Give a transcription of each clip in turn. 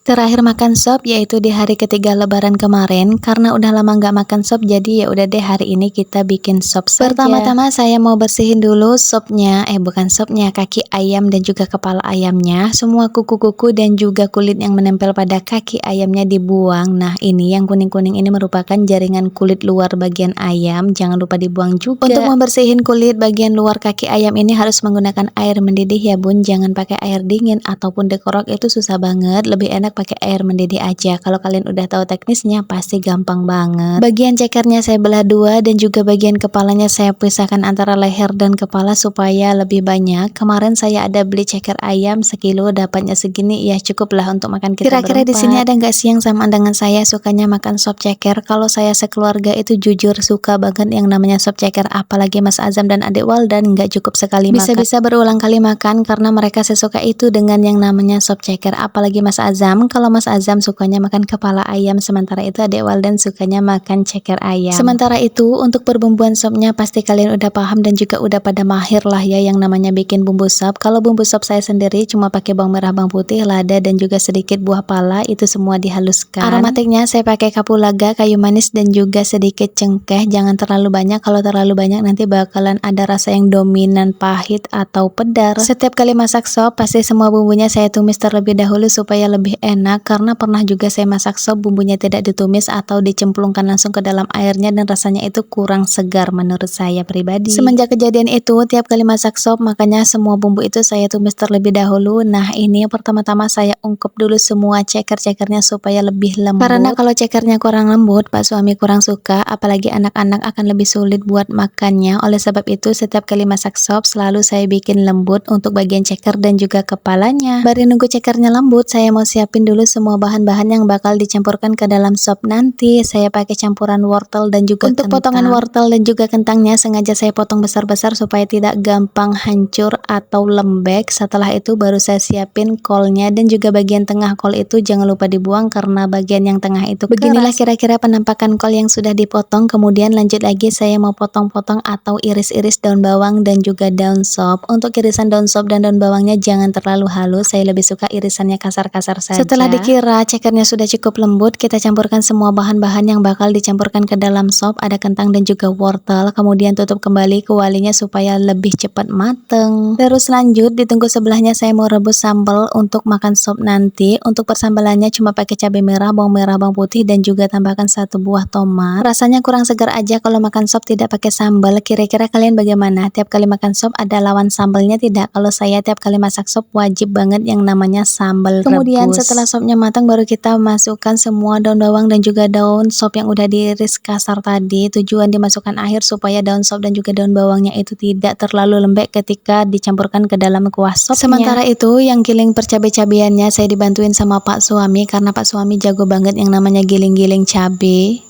Terakhir makan sop yaitu di hari ketiga lebaran kemarin, karena udah lama nggak makan sop jadi ya udah deh hari ini kita bikin sop saja. Pertama-tama saya mau bersihin dulu sopnya, bukan sopnya, kaki ayam dan juga kepala ayamnya. Semua kuku-kuku dan juga kulit yang menempel pada kaki ayamnya dibuang. Nah ini yang kuning-kuning ini merupakan jaringan kulit luar bagian ayam, jangan lupa dibuang juga. Untuk membersihin kulit bagian luar kaki ayam ini harus menggunakan air mendidih ya bun, jangan pakai air dingin ataupun dekorok, itu susah banget, lebih enak pakai air mendidih aja. Kalau kalian udah tahu teknisnya pasti gampang banget. Bagian cekernya saya belah dua dan juga bagian kepalanya saya pisahkan antara leher dan kepala supaya lebih banyak. Kemarin saya ada beli ceker ayam sekilo, dapatnya segini ya cukuplah untuk makan kita Kira-kira di sini ada nggak sih yang sama dengan saya sukanya makan sop ceker? Kalau saya sekeluarga itu jujur suka banget yang namanya sop ceker, apalagi Mas Azam dan Adik Waldan nggak cukup sekali makan. Bisa-bisa berulang kali makan karena mereka sesuka itu dengan yang namanya sop ceker, apalagi Mas Azam. Kalau Mas Azam sukanya makan kepala ayam, sementara itu Adik Waldan sukanya makan ceker ayam. Sementara itu untuk perbumbuan sopnya pasti kalian udah paham dan juga udah pada mahir lah ya yang namanya bikin bumbu sop. Kalau bumbu sop saya sendiri cuma pakai bawang merah, bawang putih, lada dan juga sedikit buah pala, itu semua dihaluskan. Aromatiknya saya pakai kapulaga, kayu manis dan juga sedikit cengkeh, jangan terlalu banyak, kalau terlalu banyak nanti bakalan ada rasa yang dominan pahit atau pedar. Setiap kali masak sop pasti semua bumbunya saya tumis terlebih dahulu supaya lebih enak, karena pernah juga saya masak sop bumbunya tidak ditumis atau dicemplungkan langsung ke dalam airnya dan rasanya itu kurang segar menurut saya pribadi. Semenjak kejadian itu tiap kali masak sop makanya semua bumbu itu saya tumis terlebih dahulu. Nah ini pertama-tama saya ungkep dulu semua ceker-cekernya supaya lebih lembut, karena kalau cekernya kurang lembut Pak suami kurang suka, apalagi anak-anak akan lebih sulit buat makannya. Oleh sebab itu setiap kali masak sop selalu saya bikin lembut untuk bagian ceker dan juga kepalanya. Bari nunggu cekernya lembut, saya mau siapin dulu semua bahan-bahan yang bakal dicampurkan ke dalam sop nanti. Saya pakai campuran wortel dan juga untuk kentang. Potongan wortel dan juga kentangnya sengaja saya potong besar-besar supaya tidak gampang hancur atau lembek. Setelah itu baru saya siapin kolnya dan juga bagian tengah kol itu jangan lupa dibuang karena bagian yang tengah itu keras. Beginilah kira-kira penampakan kol yang sudah dipotong. Kemudian lanjut lagi saya mau potong-potong atau iris-iris daun bawang dan juga daun sop. Untuk irisan daun sop dan daun bawangnya jangan terlalu halus, saya lebih suka irisannya kasar-kasar saja. Setelah dikira cekernya sudah cukup lembut, kita campurkan semua bahan-bahan yang bakal dicampurkan ke dalam sop. Ada kentang dan juga wortel, kemudian tutup kembali kualinya supaya lebih cepat mateng. Terus lanjut ditunggu sebelahnya saya mau rebus sambal untuk makan sop nanti. Untuk persambalannya cuma pakai cabai merah, bawang putih dan juga tambahkan 1 buah tomat. Rasanya kurang segar aja kalau makan sop tidak pakai sambal. Kira-kira kalian bagaimana? Tiap kali makan sop ada lawan sambalnya tidak? Kalau saya tiap kali masak sop wajib banget yang namanya sambal rebus. Kemudian setelah sopnya matang baru kita masukkan semua daun bawang dan juga daun sop yang udah diiris kasar tadi. Tujuan dimasukkan air supaya daun sop dan juga daun bawangnya itu tidak terlalu lembek ketika dicampurkan ke dalam kuah sopnya. Sementara itu yang giling percabai-cabiannya saya dibantuin sama Pak suami, karena Pak suami jago banget yang namanya giling-giling cabai.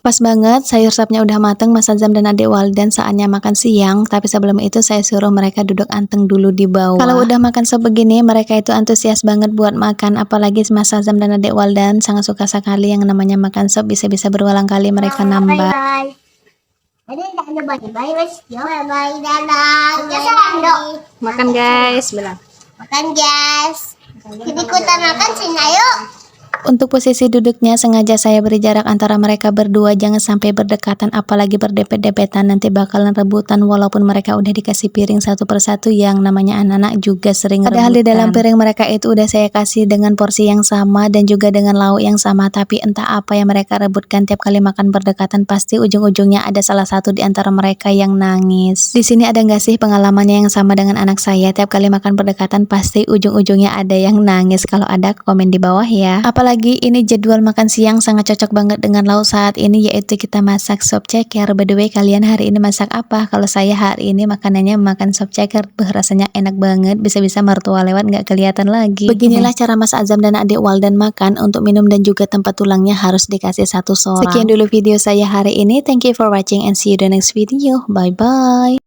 Pas banget sayur sopnya udah mateng, Mas Azam dan Adik Waldan saatnya makan siang. Tapi sebelum itu saya suruh mereka duduk anteng dulu di bawah. Kalau udah makan sop begini mereka itu antusias banget buat makan, apalagi Mas Azam dan Adik Waldan sangat suka sekali yang namanya makan sop, bisa-bisa berulang kali mereka nambah. Makan guys, bilang. Makan guys. Jadi ikutan makan sini ayo. Untuk posisi duduknya sengaja saya beri jarak antara mereka berdua, jangan sampai berdekatan apalagi berdepet-depetan, nanti bakalan rebutan walaupun mereka udah dikasih piring satu persatu. Yang namanya anak-anak juga sering padahal rebutan. Di dalam piring mereka itu udah saya kasih dengan porsi yang sama dan juga dengan lauk yang sama, tapi entah apa yang mereka rebutkan. Tiap kali makan berdekatan pasti ujung-ujungnya ada salah satu di antara mereka yang nangis. Di sini ada nggak sih pengalamannya yang sama dengan anak saya? Tiap kali makan berdekatan pasti ujung-ujungnya ada yang nangis. Kalau ada komen di bawah ya. Apalagi ini jadwal makan siang sangat cocok banget dengan lauk saat ini, yaitu kita masak sop ceker. By the way kalian hari ini masak apa? Kalau saya hari ini makanannya makan sop ceker. Rasanya enak banget, bisa-bisa mertua lewat nggak kelihatan lagi. Beginilah cara Mas Azam dan Adik Waldan makan. Untuk minum dan juga tempat tulangnya harus dikasih 1 sorang. Sekian dulu video saya hari ini, thank you for watching and see you the next video, bye bye.